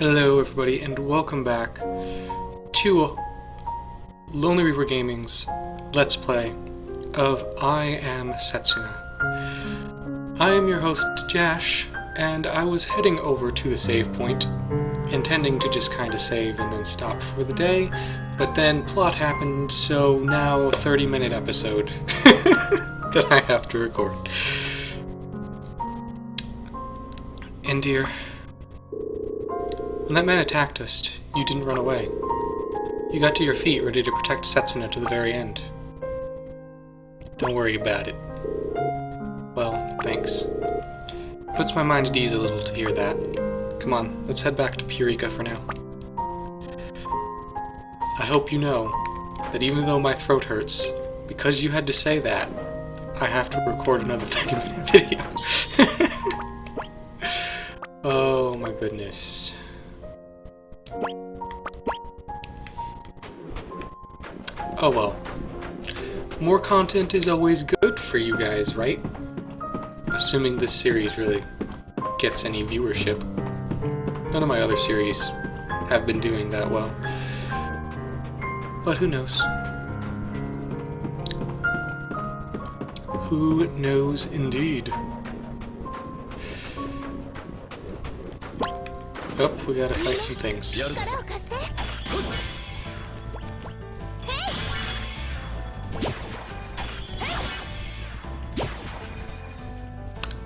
Hello everybody and welcome back to Lonely Reaper Gaming's Let's Play of I Am Setsuna. I am your host Jash, and I was heading over to the save point, intending to just kinda save and then stop for the day, but then plot happened, so now a 30-minute episode that I have to record. And dear, when that man attacked us, you didn't run away. You got to your feet, ready to protect Setsuna to the very end. Don't worry about it. Well, thanks. Puts my mind at ease a little to hear that. Come on, let's head back to Purika for now. I hope you know that even though my throat hurts, because you had to say that, I have to record another 30-minute video. Oh my goodness. Oh well. More content is always good for you guys, right? Assuming this series really gets any viewership. None of my other series have been doing that well. But who knows? Who knows indeed? Oh, we gotta fight some things.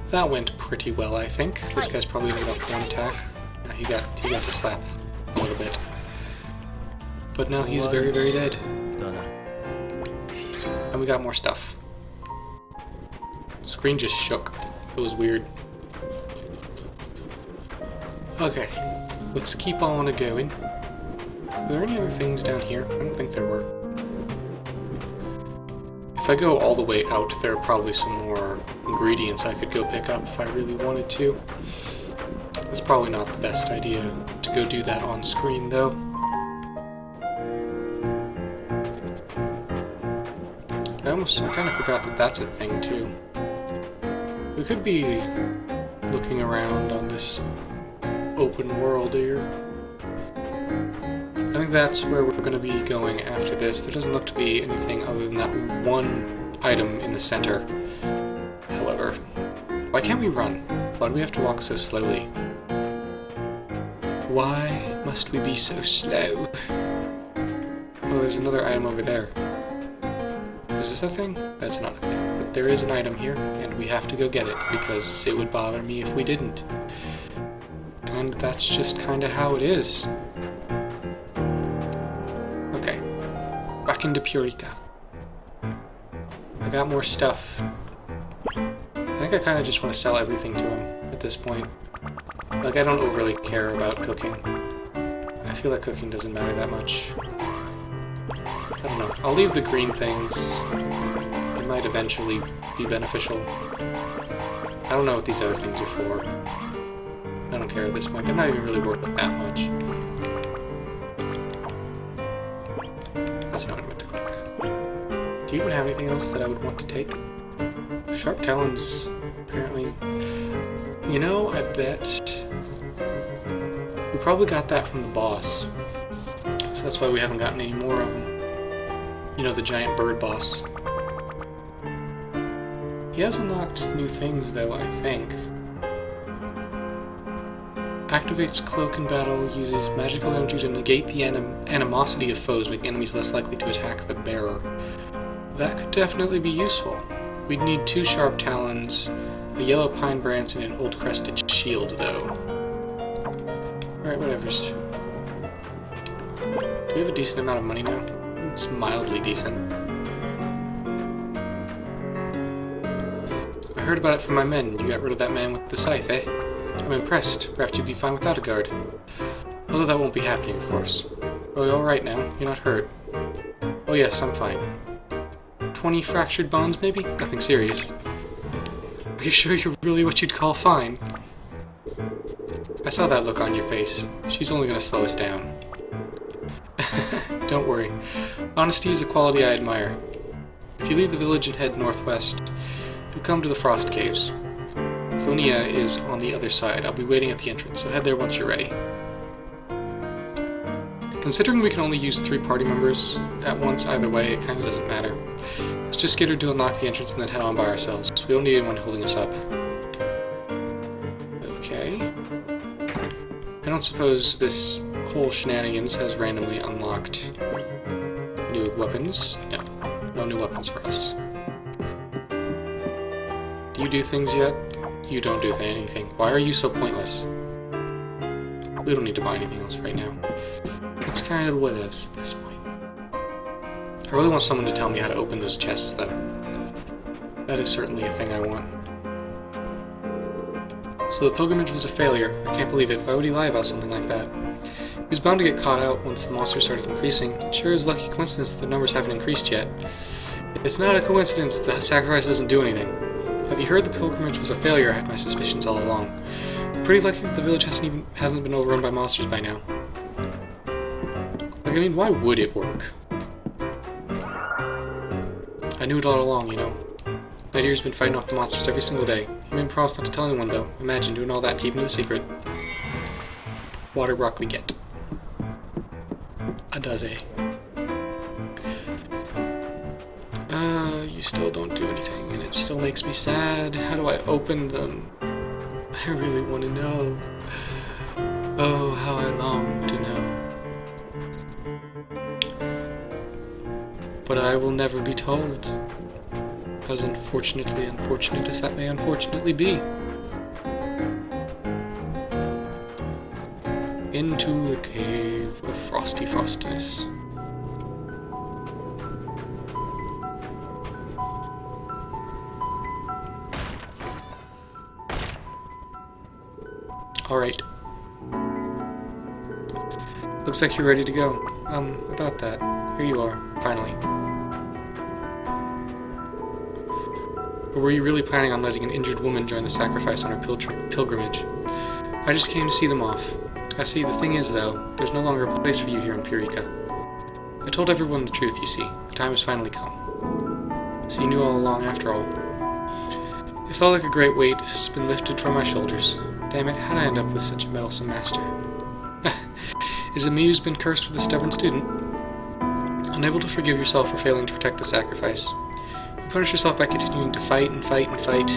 That went pretty well, I think. This guy's probably only got one attack. Yeah, he got to slap a little bit. But now he's very, very dead. And we got more stuff. Screen just shook. It was weird. Okay, let's keep on going. Were there any other things down here? I don't think there were. If I go all the way out, there are probably some more ingredients I could go pick up if I really wanted to. It's probably not the best idea to go do that on screen, though. I kind of forgot that that's a thing, too. We could be looking around on this open world here. I think that's where we're going to be going after this. There doesn't look to be anything other than that one item in the center. However, why can't we run? Why do we have to walk so slowly? Why must we be so slow? Oh, there's another item over there. Is this a thing? That's not a thing. But there is an item here, and we have to go get it, because it would bother me if we didn't. And that's just kinda how it is. Okay. Back into Purika. I got more stuff. I think I kinda just want to sell everything to him at this point. Like, I don't overly care about cooking. I feel like cooking doesn't matter that much. I don't know. I'll leave the green things. They might eventually be beneficial. I don't know what these other things are for. I don't care at this point. They're not even really worth that much. That's not what I meant to click. Do you even have anything else that I would want to take? Sharp talons, apparently. You know, I bet we probably got that from the boss. So that's why we haven't gotten any more of them. You know, the giant bird boss. He has unlocked new things, though, I think. Activates cloak in battle, uses magical energy to negate the animosity of foes, making enemies less likely to attack the bearer. That could definitely be useful. We'd need 2 sharp talons, a yellow pine branch, and an old crested shield, though. Alright, whatevers. Do we have a decent amount of money now? It's mildly decent. I heard about it from my men. You got rid of that man with the scythe, eh? I'm impressed. Perhaps you'd be fine without a guard. Although that won't be happening, of course. Oh, you alright now? You're not hurt? Oh yes, I'm fine. 20 fractured bones, maybe? Nothing serious. Are you sure you're really what you'd call fine? I saw that look on your face. She's only gonna slow us down. Don't worry. Honesty is a quality I admire. If you leave the village and head northwest, you'll come to the Frost Caves. Thonia is on the other side. I'll be waiting at the entrance, so head there once you're ready. Considering we can only use 3 party members at once either way, it kind of doesn't matter. Let's just get her to unlock the entrance and then head on by ourselves. We don't need anyone holding us up. Okay. I don't suppose this whole shenanigans has randomly unlocked new weapons. No. No new weapons for us. Do you do things yet? You don't do anything. Why are you so pointless? We don't need to buy anything else right now. It's kind of whatevs at this point. I really want someone to tell me how to open those chests, though. That is certainly a thing I want. So the pilgrimage was a failure. I can't believe it. Why would he lie about something like that? He was bound to get caught out once the monsters started increasing. It sure is a lucky coincidence that the numbers haven't increased yet. It's not a coincidence. The sacrifice doesn't do anything. Have you heard the pilgrimage was a failure? I had my suspicions all along. I'm pretty lucky that the village hasn't been overrun by monsters by now. Like, I mean, why would it work? I knew it all along, you know. Nightier's been fighting off the monsters every single day. He made me promise not to tell anyone, though. Imagine doing all that and keeping it a secret. Water broccoli get. A does. You still don't do anything, and it still makes me sad. How do I open them? I really want to know. Oh, how I long to know. But I will never be told. As unfortunately unfortunate as that may unfortunately be. Into the cave of frosty frostiness. Alright. Looks like you're ready to go. About that. Here you are, finally. Or were you really planning on letting an injured woman join the sacrifice on her pilgrimage? I just came to see them off. I see, the thing is, though, there's no longer a place for you here in Purika. I told everyone the truth, you see. The time has finally come. So you knew all along, after all. It felt like a great weight has been lifted from my shoulders. Damn it, how'd I end up with such a meddlesome master? Is it me who's been cursed with a stubborn student? Unable to forgive yourself for failing to protect the sacrifice. You punish yourself by continuing to fight and fight and fight.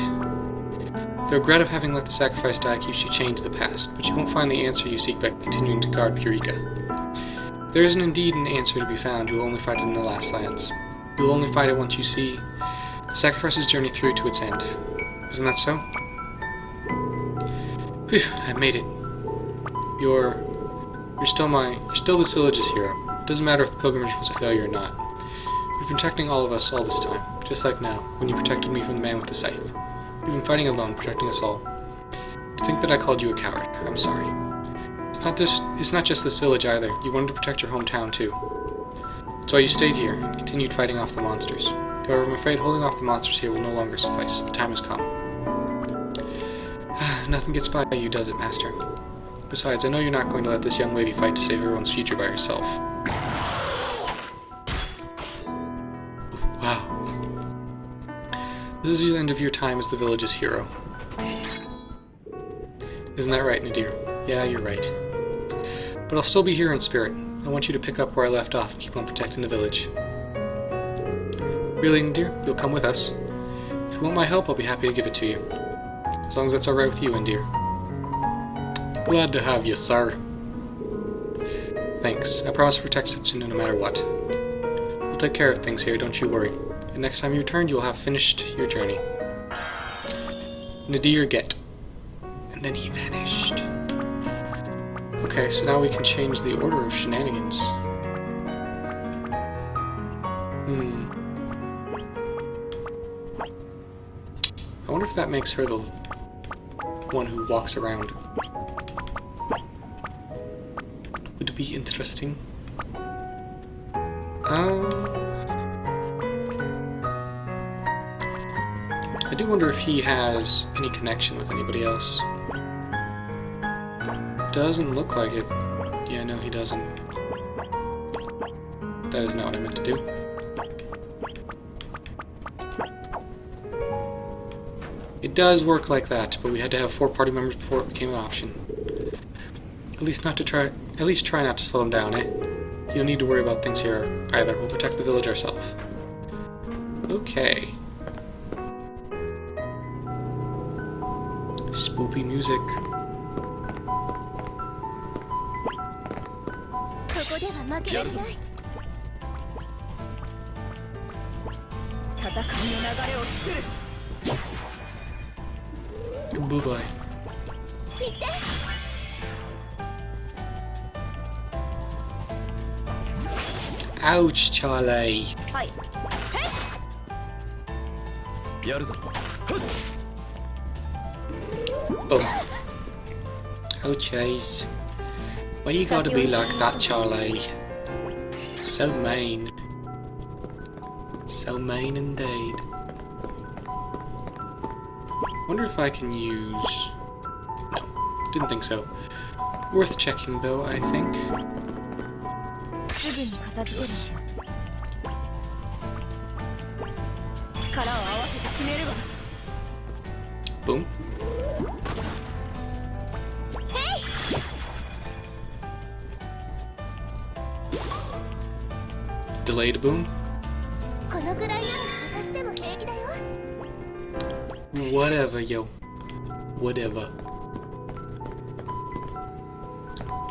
The regret of having let the sacrifice die keeps you chained to the past, but you won't find the answer you seek by continuing to guard Purika. If there isn't indeed an answer to be found, you will only find it in the last lands. You will only find it once you see the sacrifice's journey through to its end. Isn't that so? Phew, I made it. You're still this village's hero. It doesn't matter if the pilgrimage was a failure or not. You've been protecting all of us all this time, just like now, when you protected me from the man with the scythe. You've been fighting alone, protecting us all. To think that I called you a coward, I'm sorry. It's not just this village either. You wanted to protect your hometown too. That's why you stayed here and continued fighting off the monsters. However, I'm afraid holding off the monsters here will no longer suffice. The time has come. Nothing gets by you, does it, Master? Besides, I know you're not going to let this young lady fight to save everyone's future by herself. Wow. This is the end of your time as the village's hero. Isn't that right, Nadir? Yeah, you're right. But I'll still be here in spirit. I want you to pick up where I left off and keep on protecting the village. Really, Nadir? You'll come with us? If you want my help, I'll be happy to give it to you. As long as that's alright with you, Nadir. Glad to have you, sir. Thanks. I promise to protect Setsuna no matter what. We'll take care of things here, don't you worry. And next time you return, you'll have finished your journey. Nadir get. And then he vanished. Okay, so now we can change the order of shenanigans. I wonder if that makes her the one who walks around. Would be interesting. I do wonder if he has any connection with anybody else. Doesn't look like it. Yeah, no, he doesn't. That is not what I meant to do. It does work like that, but we had to have 4 party members before it became an option. At least try not to slow him down, eh? You don't need to worry about things here either. We'll protect the village ourselves. Okay. Spoopy music. Bye-bye. Ouch, Charlie. Boom. Ouch, eyes. Why you gotta be like that, Charlie? So mean. So mean indeed. Wonder if I can use... No, didn't think so. Worth checking though, I think. Boom. Delayed boom. Whatever, yo. Whatever.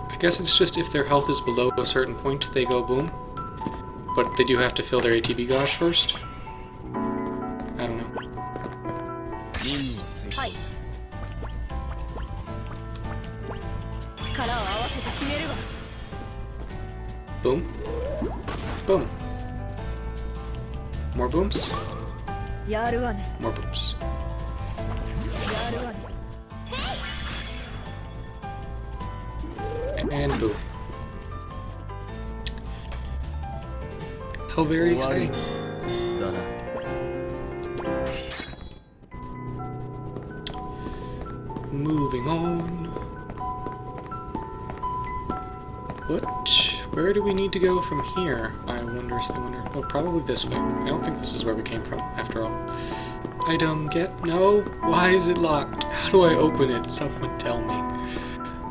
I guess it's just if their health is below a certain point, they go boom. But they do have to fill their ATB gauge first. I don't know. Boom. Boom. More booms? More booms. And boom. How very exciting. Moving on. Where do we need to go from here? I wonder. Oh, probably this way. I don't think this is where we came from, after all. Item get? No? Why is it locked? How do I open it? Someone tell me.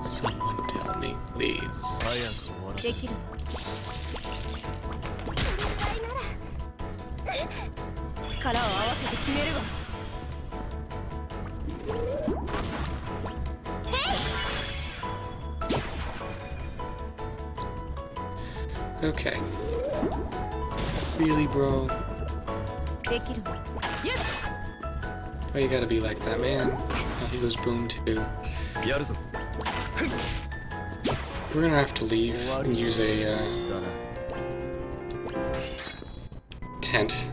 Someone tell me, please. Okay. Really, bro? Why you gotta be like that, man? Oh, he goes boom too. We're gonna have to leave and use a tent.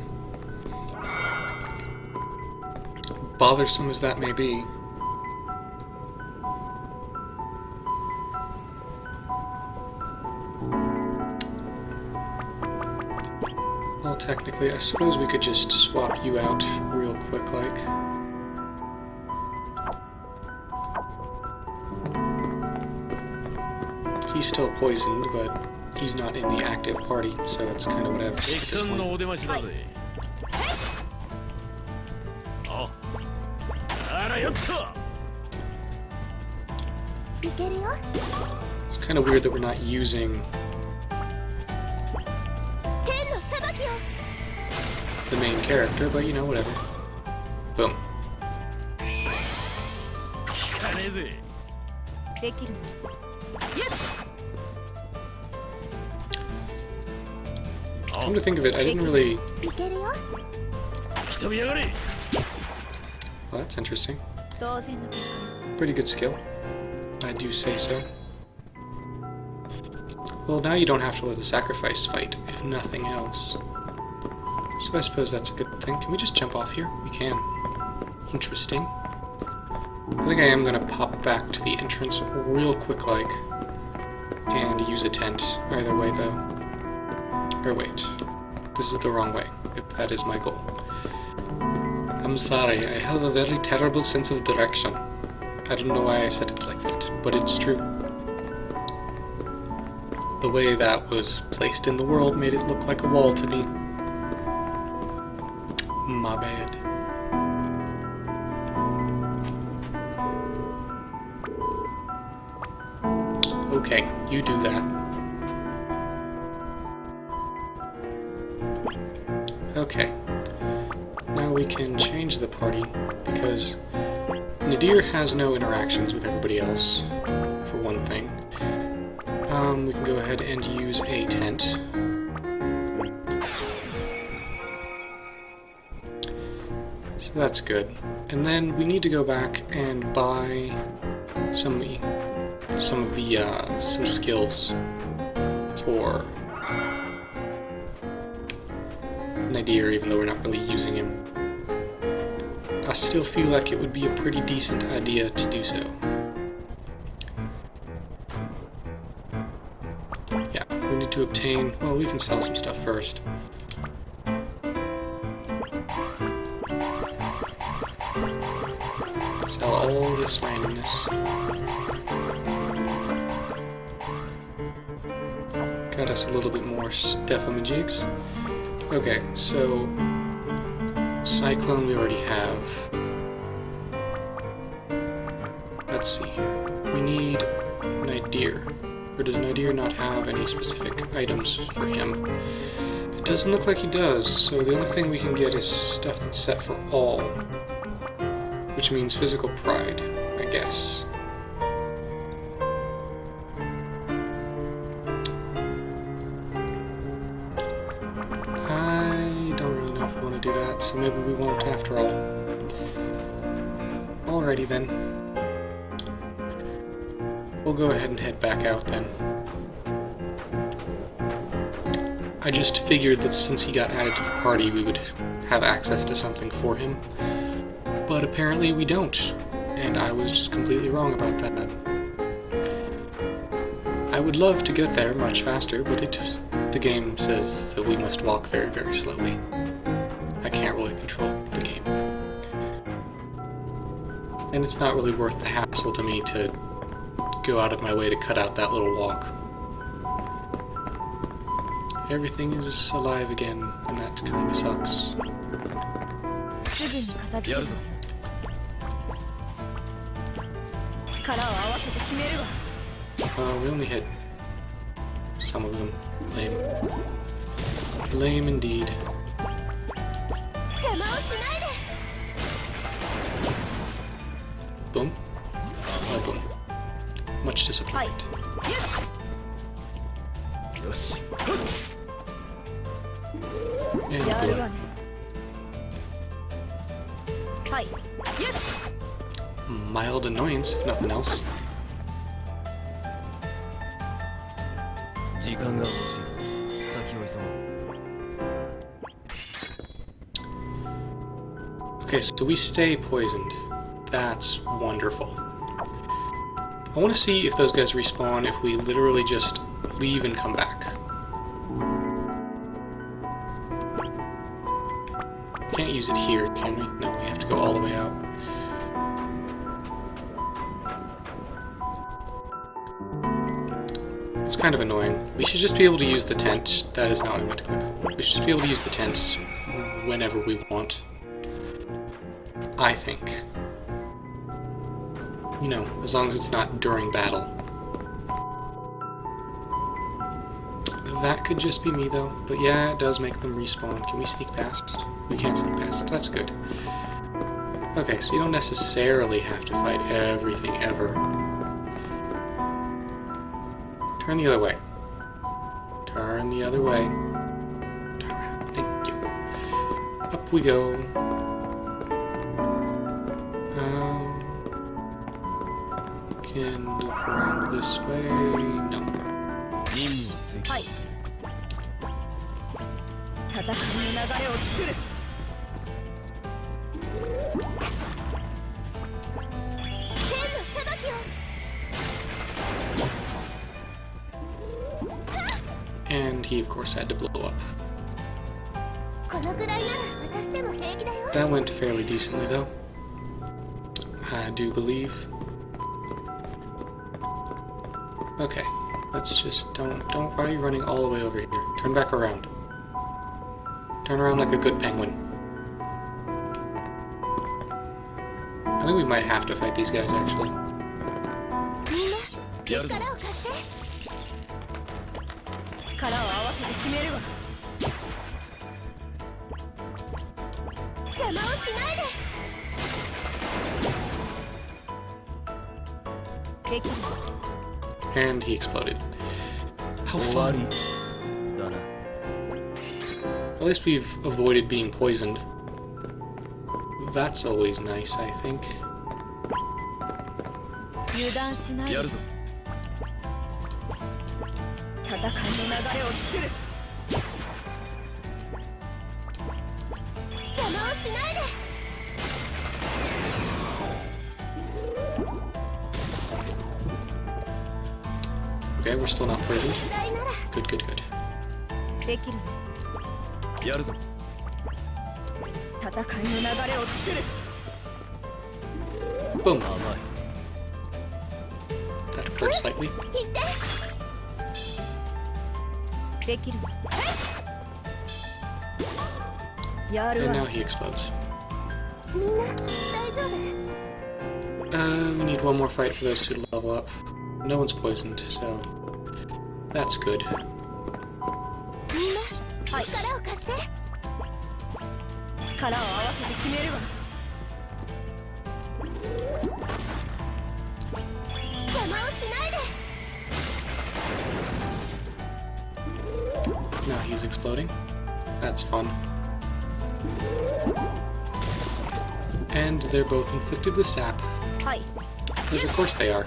Bothersome as that may be. Well, technically, I suppose we could just swap you out real quick, like. He's still poisoned, but he's not in the active party, so it's kind of whatever at this point. It's kind of weird that we're not using the main character, but you know, whatever. Boom. Come to think of it, I didn't really... Well, that's interesting. Pretty good skill. I do say so. Well, now you don't have to let the sacrifice fight, if nothing else. So I suppose that's a good thing. Can we just jump off here? We can. Interesting. I think I am going to pop back to the entrance real quick, like, and use a tent. Either way, though. Or wait. This is the wrong way, if that is my goal. I'm sorry, I have a very terrible sense of direction. I don't know why I said it like that, but it's true. The way that was placed in the world made it look like a wall to me. My bad. Okay, you do that. Okay. Now we can change the party, because Nadir has no interactions with everybody else, for one thing. We can go ahead and use a tent. So that's good. And then we need to go back and buy some skills for Nadir, even though we're not really using him. I still feel like it would be a pretty decent idea to do so. Yeah, we need to obtain... well, we can sell some stuff first. Sell all this randomness. Got us a little bit more Steffamajigs. Okay, so Cyclone we already have. Let's see here. We need Nadir. Or does Nadir not have any specific items for him? It doesn't look like he does, so the only thing we can get is stuff that's set for all. Which means physical pride, I guess. I don't really know if I want to do that, so maybe we won't after all. Alrighty then. We'll go ahead and head back out then. I just figured that since he got added to the party, we would have access to something for him. But apparently we don't, and I was just completely wrong about that. I would love to get there much faster, but the game says that we must walk very, very slowly. I can't really control the game. And it's not really worth the hassle to me to go out of my way to cut out that little walk. Everything is alive again, and that kinda sucks. We only hit some of them. Lame. Lame indeed. Boom. Oh, boom. Much disappointment. And boom. Mild annoyance, if nothing else. Okay, so we stay poisoned. That's wonderful. I want to see if those guys respawn if we literally just leave and come back. Can't use it here, can we? No, we have to go all the way out. It's kind of annoying. We should just be able to use the tent. That is not what I meant to click. We should just be able to use the tents whenever we want. I think. You know, as long as it's not during battle. That could just be me though. But yeah, it does make them respawn. Can we sneak past? We can't sneak past. That's good. Okay, so you don't necessarily have to fight everything ever. Turn the other way. Turn the other way. Turn around. Thank you. Up we go. Can loop around this way. No. And he, of course, had to blow up. That went fairly decently, though. I do believe. Okay, let's just don't. Why are you running all the way over here? Turn back around. Turn around like a good penguin. I think we might have to fight these guys, actually. And he exploded. How fun! At least we've avoided being poisoned. That's always nice, I think. Okay, we're still not poisoned. Good, good, good. Boom. That hurt slightly. And now he explodes. We need one more fight for those two to level up. No one's poisoned, so that's good. Now he's exploding. That's fun. And they're both inflicted with sap. Because of course they are.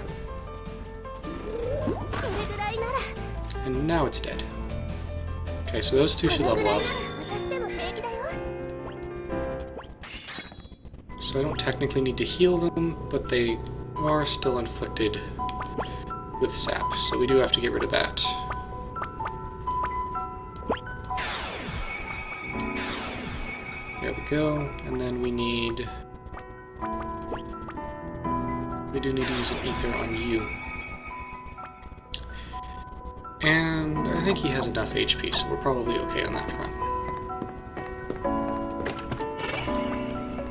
And now it's dead. Okay, so those two should level up. So I don't technically need to heal them, but they are still inflicted with sap, so we do have to get rid of that. There we go, and then we do need to use an ether on you. And I think he has enough HP, so we're probably okay on that front.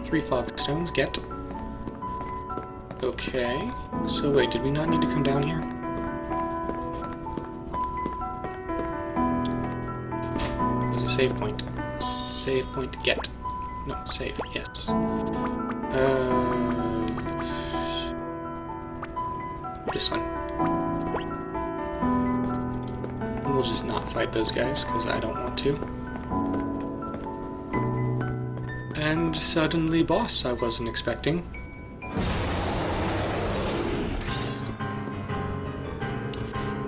3 fog stones, get. Okay, so wait, did we not need to come down here? There's a save point. Save point, get. No, save, yes. This one. We'll just not fight those guys, because I don't want to. And suddenly boss I wasn't expecting.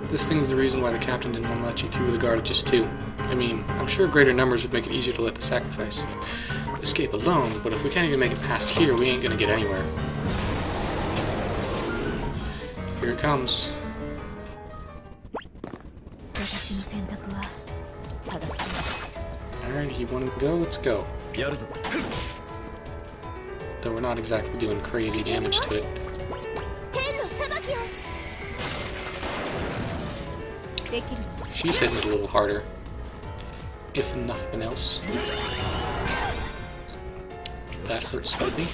This thing's the reason why the captain didn't want to let you through with a guard of just 2. I mean, I'm sure greater numbers would make it easier to let the sacrifice escape alone, but if we can't even make it past here, we ain't gonna get anywhere. Here it comes. Alright, you wanna go? Let's go. Though we're not exactly doing crazy damage to it. She's hitting it a little harder, if nothing else. That hurts slightly.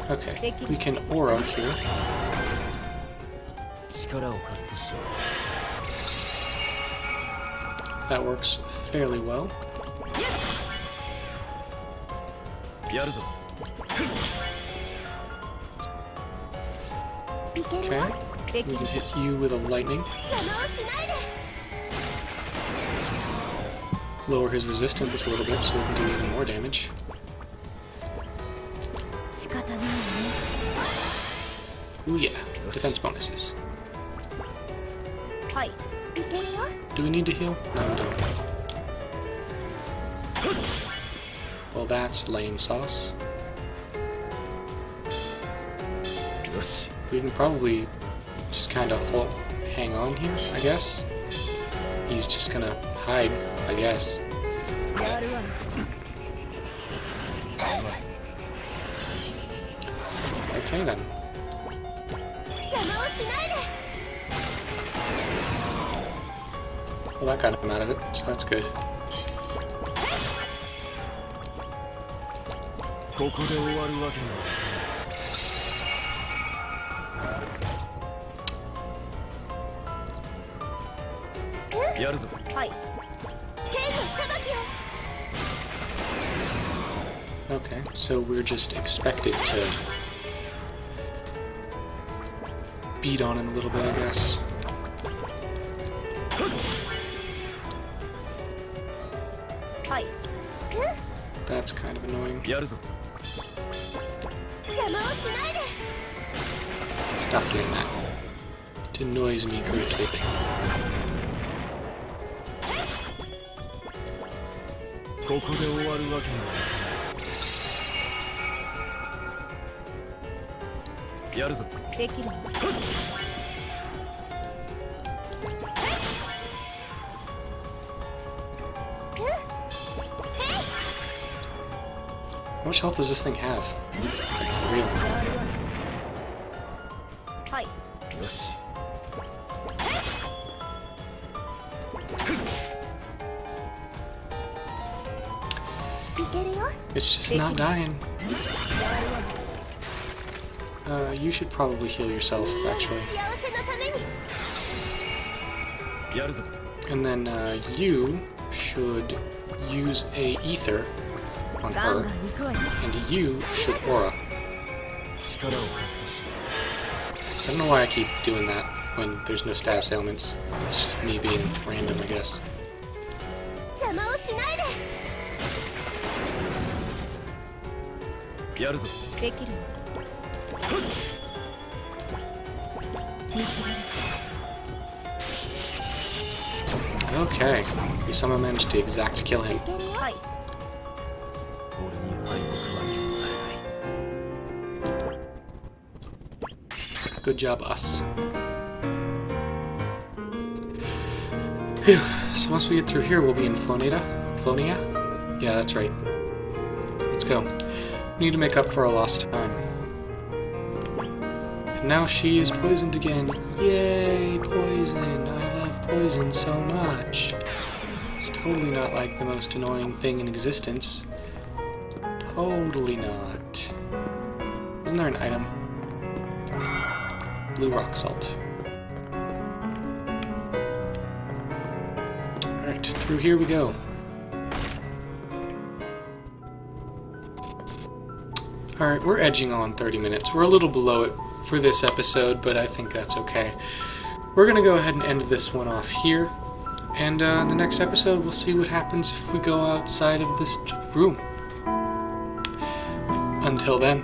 Okay, we can aura here. That works fairly well. Okay, we can hit you with a lightning. Lower his resistance a little bit so we can do even more damage. Ooh yeah, defense bonuses. Do we need to heal? No, we don't. Well, that's lame sauce. We can probably just kind of hang on here, I guess. He's just gonna hide, I guess. Okay then. Well, that got him out of it, so that's good. Okay, so we're just expected to beat on him a little bit, I guess. That's kind of annoying. Stop doing that. It annoys me greatly. How much health does this thing have? For real. It's just not dying. You should probably heal yourself, actually. And then you should use a ether on her, and you should aura. I don't know why I keep doing that when there's no status ailments. It's just me being random, I guess. Okay, we somehow managed to exact kill him. Good job, us. Phew. So once we get through here, we'll be in Flonia? Yeah, that's right. Let's go. We need to make up for our lost time. And now she is poisoned again. Yay, poison! I love poison so much. It's totally not like the most annoying thing in existence. Totally not. Isn't there an item? Blue rock salt. Alright, through here we go. Alright, we're edging on 30 minutes. We're a little below it for this episode, but I think that's okay. We're going to go ahead and end this one off here. And in the next episode, we'll see what happens if we go outside of this room. Until then,